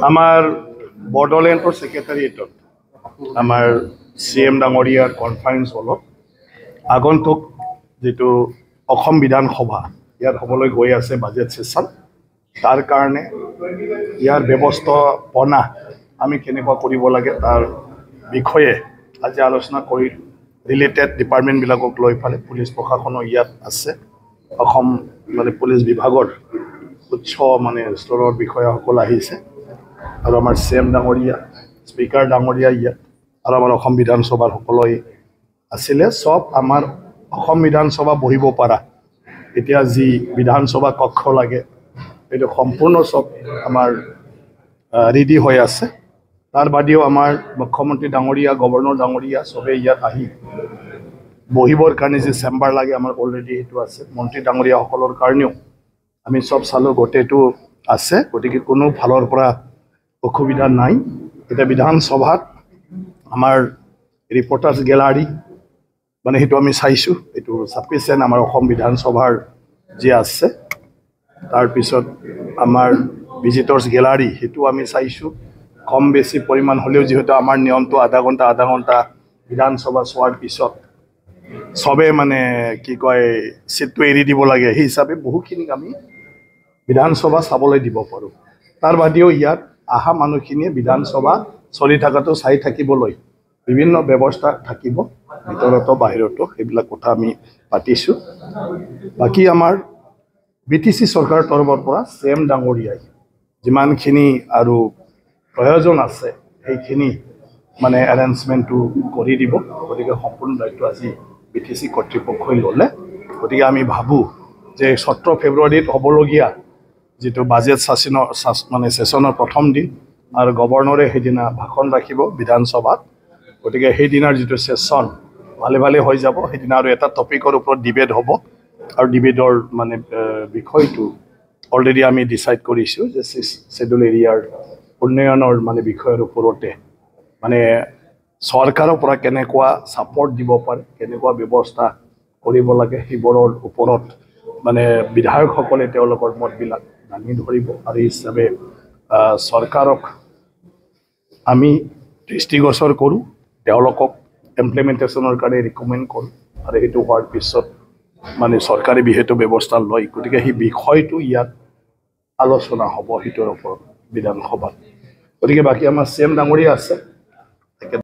আমাৰ বড়োলেণ্ডৰ সেক্ৰেটাৰিয়েটত আমাৰ CM ডাঙৰীয়াৰ কনফাৰেন্স হলত আগন্তুক যেটো অসম বিধানসভা ইয়াত হ'বলৈ গৈ আছে বাজেট সেশন তাৰ কাৰণে ইয়াৰ ব্যৱস্থাপনা আমি কেনেকুৱা কৰিব লাগে তাৰ বিষয়ে আজি আলোচনা কৰি ৰিলেটেড ডিপাৰ্টমেন্ট বিলাকক লৈ ফালে পুলিচ প্ৰশাসনৰ ইয়াত আছে অসম পুলিচ বিভাগৰ উচ্চ স্তৰৰ বিষয়াসকল আহিছে আৰু আমাৰ CM ডাঙৰীয়া স্পিকাৰ ডাঙৰীয়া ইয়াত আৰু আমাৰ অসম বিধানসভাৰ সকলোই আছিলে সব আমাৰ অসম বিধানসভা বহিব পাৰা এতিয়া যি বিধানসভা কক্ষ লাগে এটা সম্পূৰ্ণ সব আমাৰ ৰেডি হৈ আছে তাৰ বাদেও আমাৰ মুখ্যমন্ত্ৰী ডাঙৰীয়া গভৰ্ণৰ ডাঙৰীয়া সবে ইয়াত আহি বহিবৰ কাৰণে যে চেম্বাৰ লাগে আমাৰ অলৰেডি হেতু আছে মন্ত্ৰী ডাঙৰীয়া সকলৰ কাৰণেও আমি সব চালো গোটেটো আছে গতিকে কোনো ফালৰ পৰা অসুবিধা নাই এটা বিধানসভাত আমাৰ ৰিপৰ্টাৰ্ছ গ্যালাৰী হেতু আমি চাইছো এটো সাফিসিয়েন্ট আমাৰ অসম বিধানসভাৰ যে আছে তাৰ পিছত আমাৰ ভিজিটৰ্ছ গ্যালাৰী হেতু আমি চাইছো কম বেছি পৰিমাণ হলেও যেহেতু আমাৰ নিয়মটো আধা ঘণ্টা বিধানসভা চোৱাৰ পিছত সবে কি কয় সিটটো এৰি দিব লাগে এই হিচাপে বহুখিনি আমি বিধানসভা চাবলৈ দিব পাৰো তাৰ বাদেও ইয়াত আহা মানুহখিনিয়ে বিধানসভা চলি থাকাটো চাই থাকিবলৈ বিভিন্ন ব্যৱস্থা থাকিব ভিতৰতো বাহিৰতো এইবিলাক কথা আমি পাতিছো বাকি আমাৰ BTC চৰকাৰৰ তৰফৰ পৰা CM ডাঙৰীয়াই যিমানখিনি আৰু প্ৰয়োজন আছে সেইখিনি এৰেঞ্জমেণ্টটো কৰি দিব গতিকে সম্পূৰ্ণ দায়িত্ব আজি BTC কৰ্তৃপক্ষই ল'লে গতিকে আমি ভাবো যে 17 ফেব্ৰুৱাৰীত হ'বলগীয়া যেটো বাজেট সেশনৰ প্ৰথম দিন আৰু গভৰ্ণৰে সেইদিনা ভাষণ ৰাখিব বিধানসভাত গতিকে সেইদিনাৰ যেটো সেশন ভালে হৈ যাব সেইদিনা আৰু এটা টপিকৰ ওপৰত ডিবেট হ'ব আৰু ডিবেটৰ বিষয়টো অলৰেডি আমি ডিসাইড কৰিছো যে শেডুল এৰিয়াৰ উন্নয়নৰ বিষয়ৰ ওপৰতে চৰকাৰৰ পৰা কেনেকুৱা সাপোৰ্ট দিব পাৰে কেনেকুৱা ব্যৱস্থা কৰিব লাগে সেইবোৰৰ ওপৰত বিধায়কসকলে তেওঁলোকৰ মতবিলাক দাঙি ধৰিব আৰু এই হিচাপে চৰকাৰক আমি দৃষ্টিগোচৰ কৰোঁ তেওঁলোকক ইমপ্লিমেন্টেশনৰ কাৰণে ৰিকমেন্ড কৰোঁ আৰু এইটো হোৱাৰ পিছত চৰকাৰে বিহেতু ব্যৱস্থা লয় গতিকে এই বিষয়টো ইয়াত আলোচনা হ'ব হিতৰ ওপৰত বিধানসভাত গতিকে বাকি আমাৰ CM ডাঙৰীয়া আছে